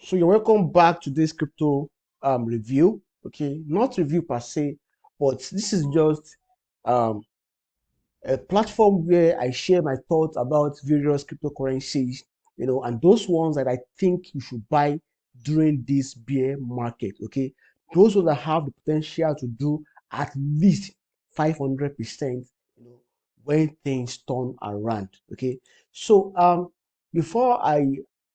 So you're welcome back to this crypto review. Okay, not review per se, but this is just um a platform where I share my thoughts about various cryptocurrencies, and those ones that I think you should buy during this bear market. Okay, those ones that have the potential to do at least 500%, when things turn around. Okay, so before I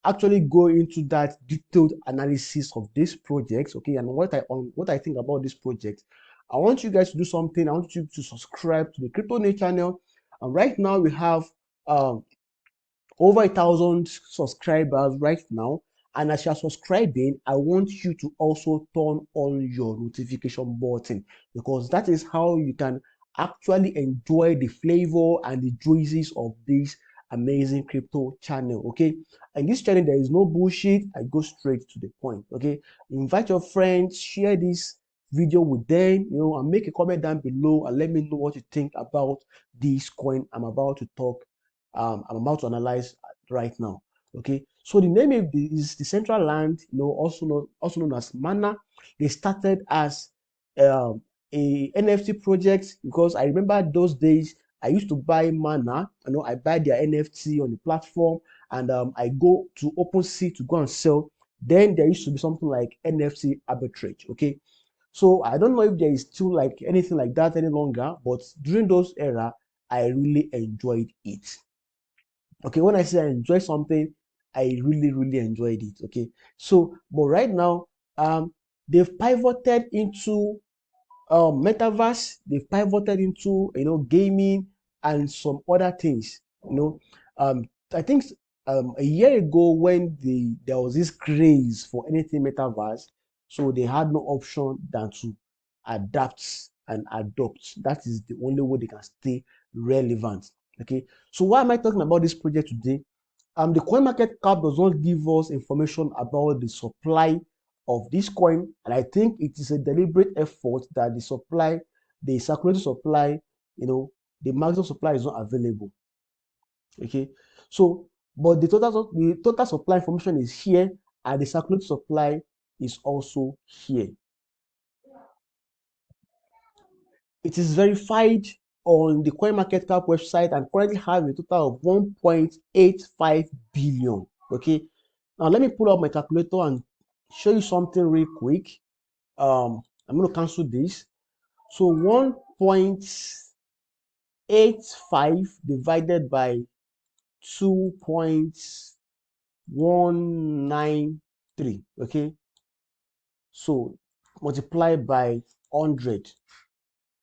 actually go into that detailed analysis of this project, okay, and what I think about this project, I want you guys to do something. I want you to subscribe to the Crypto Day channel. And right now we have um, over 1,000 subscribers right now. And as you're subscribing, I want you to also turn on your notification button, because that is how you can actually enjoy the flavor and the juices of this amazing crypto channel. Okay, and this channel there is no bullshit. I go straight to the point. Okay, invite your friends, share this video with them, and make a comment down below and let me know what you think about this coin I'm about to analyze right now. Okay, so the name is decentraland, also known as Mana. They started as um, a NFT project, because I remember those days I used to buy Mana. I buy their NFT on the platform, and I go to OpenSea to go and sell. Then there used to be something like NFT arbitrage. Okay, so I don't know if there is still like anything like that any longer, but during those era, I really enjoyed it. Okay, when I say I enjoy something, I really, really enjoyed it. Okay, so but right now, they've pivoted into metaverse. They've pivoted into gaming and some other things. I think a year ago, when there was this craze for anything metaverse, so they had no option than to adapt and adopt. That is the only way they can stay relevant. Okay, so why am I talking about this project today? The coin market cap does not give us information about the supply of this coin, and I think it is a deliberate effort that the circulating supply, the maximum supply is not available. Okay, so but the total supply information is here, and the circulating supply is also here. It is verified on the CoinMarketCap website and currently have a total of 1.85 billion. Okay, now let me pull up my calculator and show you something real quick. I'm going to cancel this. So 1.85 divided by 2.193. Okay, so multiply by 100.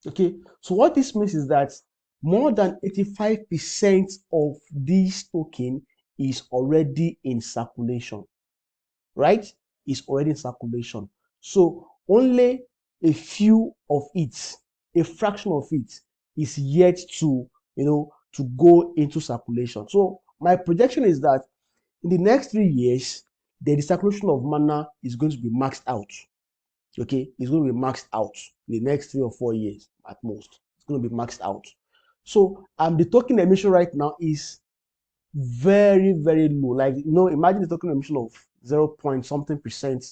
Okay, so what this means is that more than 85% of this token is already in circulation, right? Is already in circulation. So only a few of it, a fraction of it, is yet to go into circulation. So my projection is that in the next 3 years, the circulation of Mana is going to be maxed out. Okay, it's going to be maxed out in the next 3 or 4 years at most. It's going to be maxed out. So the token emission right now is very, very low. Like, imagine the token emission of 0 point something percent,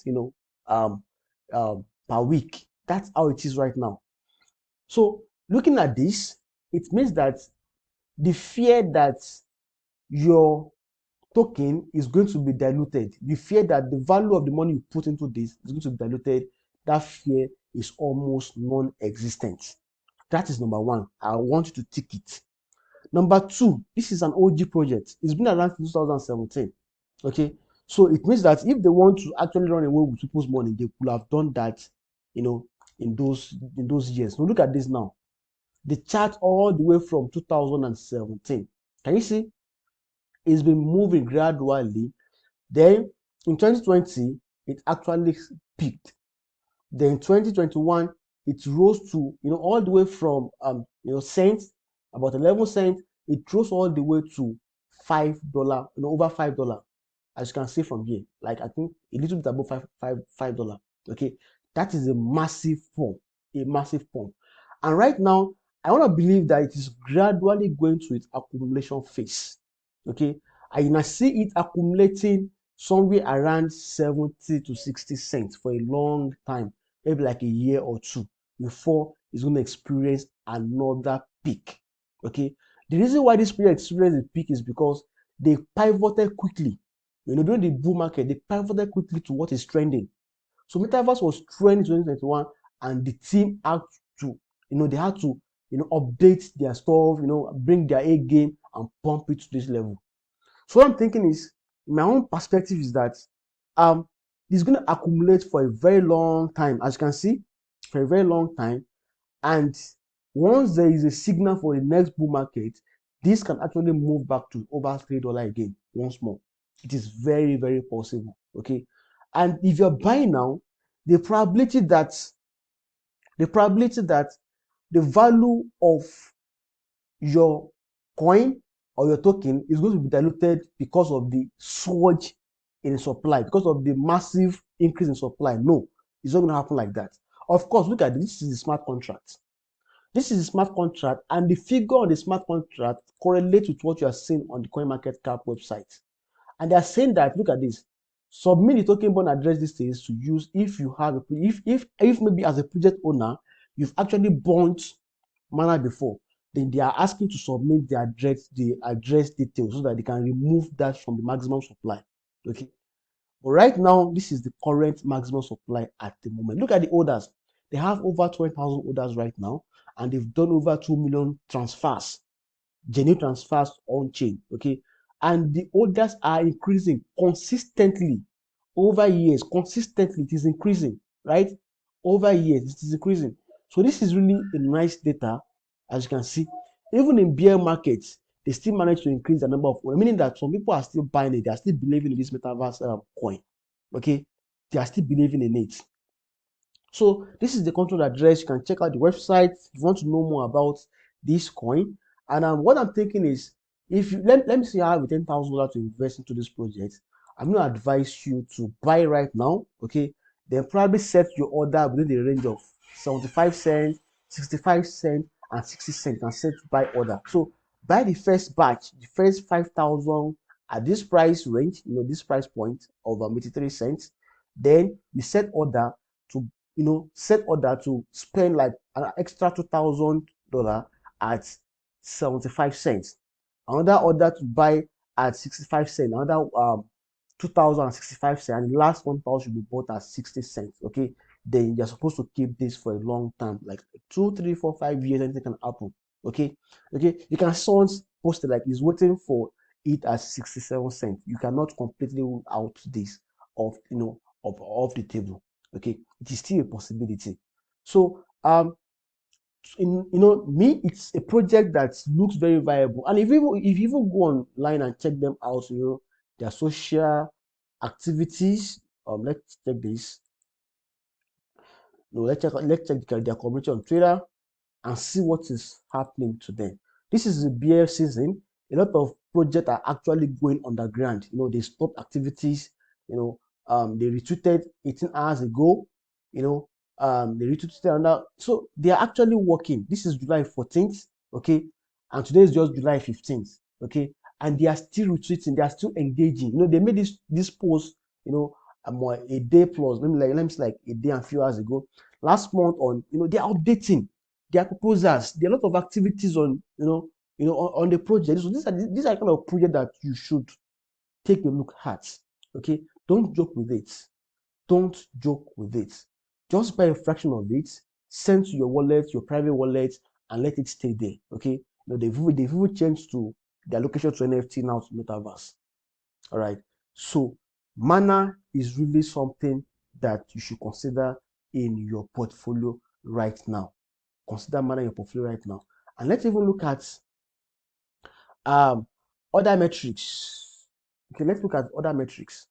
um, per week. That's how it is right now. So looking at this, it means that the fear that your token is going to be diluted, the fear that the value of the money you put into this is going to be diluted, that fear is almost non-existent. That is number one. I want you to tick it. Number two, this is an OG project. It's been around since 2017. Okay, so it means that if they want to actually run away with people's money, they could have done that, in those years. Now look at this now. The chart all the way from 2017. Can you see? It's been moving gradually. Then in 2020, it actually peaked. Then in 2021, it rose to, all the way from cents, about 11 cents. It rose all the way to $5, over $5, as you can see from here. Like, I think a little bit above $5. Okay, that is a massive pump, a massive pump. And right now, I want to believe that it is gradually going to its accumulation phase. Okay, I see it accumulating somewhere around 70 to 60 cents for a long time, maybe like a year or two, before it's going to experience another peak. Okay. The reason why this period experienced a peak is because they pivoted quickly. During the bull market, they pivoted quickly to what is trending. So metaverse was trending in 2021, and the team had to, they had to, update their stuff, bring their A game and pump it to this level. So what I'm thinking is, my own perspective is that it's going to accumulate for a very long time, as you can see, for a very long time. And once there is a signal for the next bull market, this can actually move back to over $3 again once more. It is very, very possible. Okay. And if you're buying now, the probability that the probability that the value of your coin or your token is going to be diluted because of the surge in supply, because of the massive increase in supply. No, it's not going to happen like that. Of course, look at this. This is the smart contract. This is a smart contract, and the figure on the smart contract correlates with what you are seeing on the CoinMarketCap website. And they are saying that, look at this, submit the token bond address details to use if you have a, if maybe as a project owner you've actually bought Mana before, then they are asking to submit the address details so that they can remove that from the maximum supply. Okay. But right now, this is the current maximum supply at the moment. Look at the orders. They have over 20,000 orders right now, and they've done over 2 million transfers, genuine transfers on chain. Okay. And the orders are increasing consistently over years. Consistently, it is increasing, right? Over years, it is increasing. So this is really a nice data, as you can see. Even in bear markets, they still manage to increase the number of, meaning that some people are still buying it. They are still believing in this metaverse coin. Okay, they are still believing in it. So this is the control address. You can check out the website if you want to know more about this coin. And what I'm thinking is, if you let me say I have $10,000 to invest into this project, I'm going to advise you to buy right now. Okay, then probably set your order within the range of 75 cents, 65 cents, and 60 cents, and set buy order. So buy the first batch, the first 5,000 at this price range, this price point of 83 cents. Then you set order to set order to spend like an extra $2,000 at 75 cents. Another order to buy at 65 cents. Another 2,065 cents. And the last 1,000 should be bought at 60 cents. Okay. Then you're supposed to keep this for a long time, like 2, 3, 4, 5 years. Anything can happen. Okay. Okay. You can someone's post like he's waiting for it at 67 cents. You cannot completely rule out this of the table. Okay, it is still a possibility. So me, it's a project that looks very viable. And if you even go online and check them out, their social activities. Let's check this. No, let's check their community on Twitter and see what is happening to them. This is the bear season. A lot of projects are actually going underground. They stopped activities. They retweeted 18 hours ago. They retweeted another. So they are actually working. This is July 14th, okay, and today is just July 15th, okay, and they are still retweeting. They are still engaging. They made this post, a day plus, let me say like a day and a few hours ago. Last month on, they are updating their proposals. There are a lot of activities on, on the project. So these are kind of project that you should take a look at. Okay, don't joke with it. Don't joke with it. Just buy a fraction of it, send to your wallet, your private wallet, and let it stay there. Okay, they've even changed to their location to NFT now to metaverse. All right. So Mana is really something that you should consider in your portfolio right now. Consider Mana in your portfolio right now. And let's even look at other metrics. Okay, let's look at other metrics.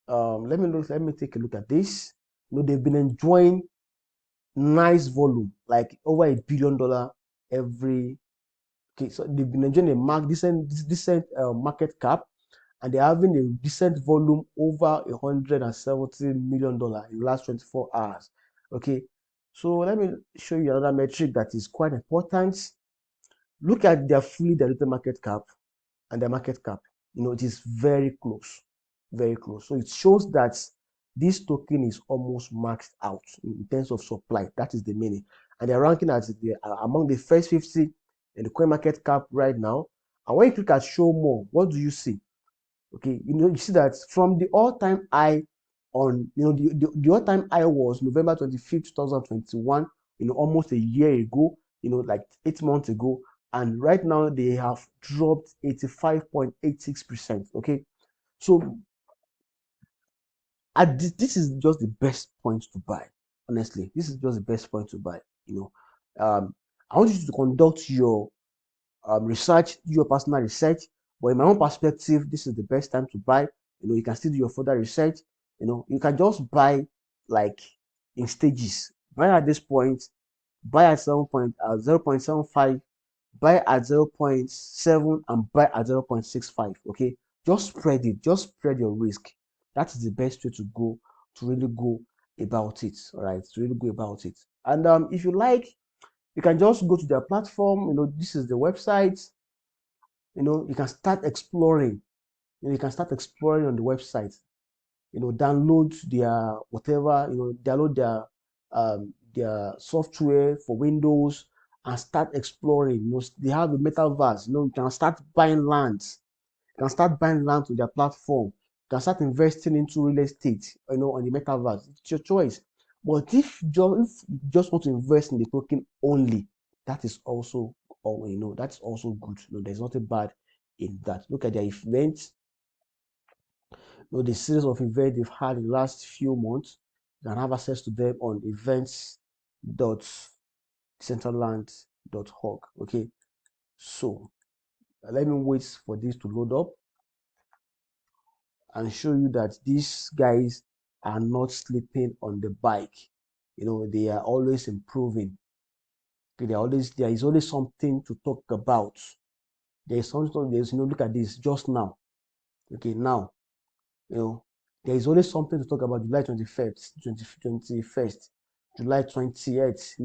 Let me take a look at this. They've been enjoying nice volume, like over $1 billion every. Okay, so they've been enjoying a decent market cap, and they're having a decent volume over $170 million in the last 24 hours. Okay, so let me show you another metric that is quite important. Look at their fully diluted market cap and their market cap. It is very close. very close. So it shows that this token is almost maxed out in terms of supply. That is the meaning. And they're ranking as among the first 50 in the coin market cap right now. And when you click at show more, what do you see? Okay, you see that from the all-time high on, the all-time high was November 25th, 2021, almost a year ago, like 8 months ago. And right now they have dropped 85.86%. Okay, so this is just the best point to buy. Honestly, this is just the best point to buy. I want you to conduct your research, do your personal research. But in my own perspective, this is the best time to buy. You can still do your further research. You can just buy like in stages. Buy at this point, buy at 0.75, buy at 0.7, and buy at 0.65. Okay, just spread it, just spread your risk. That is the best way to go, to really go about it. All right, to really go about it. And if you like, you can just go to their platform. This is the website. You can start exploring. You can start exploring on the website. Download their whatever. Download their software for Windows and start exploring. They have a metaverse. You can start buying lands. You can start buying land to their platform. You can start investing into real estate. On the metaverse. It's your choice. But if you just want to invest in the token only, that is also, that's also good. There's nothing bad in that. Look at their events. The series of events they've had in the last few months. You can have access to them on events.decentraland.org. Okay, so let me wait for this to load up and show you that these guys are not sleeping on the bike. They are always improving. Okay, there is always something to talk about. There is something. Look at this just now. Okay, now, there is always something to talk about. July 21st, 21st, July 28th.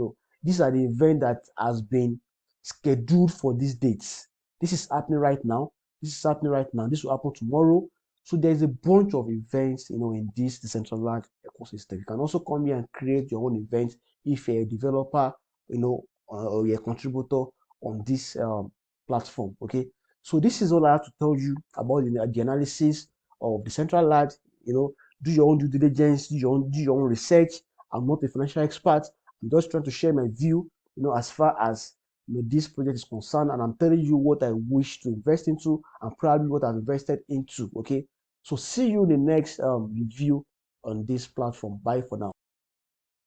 These are the events that has been scheduled for these dates. This is happening right now. This is happening right now. This will happen tomorrow. So there's a bunch of events, in this decentralized ecosystem. You can also come here and create your own event if you're a developer, or you're a contributor on this platform. Okay. So this is all I have to tell you about the analysis of decentraland. Do your own due diligence, do your own research. I'm not a financial expert. I'm just trying to share my view, as far as this project is concerned, and I'm telling you what I wish to invest into and probably what I've invested into. Okay, so see you in the next review on this platform. Bye for now.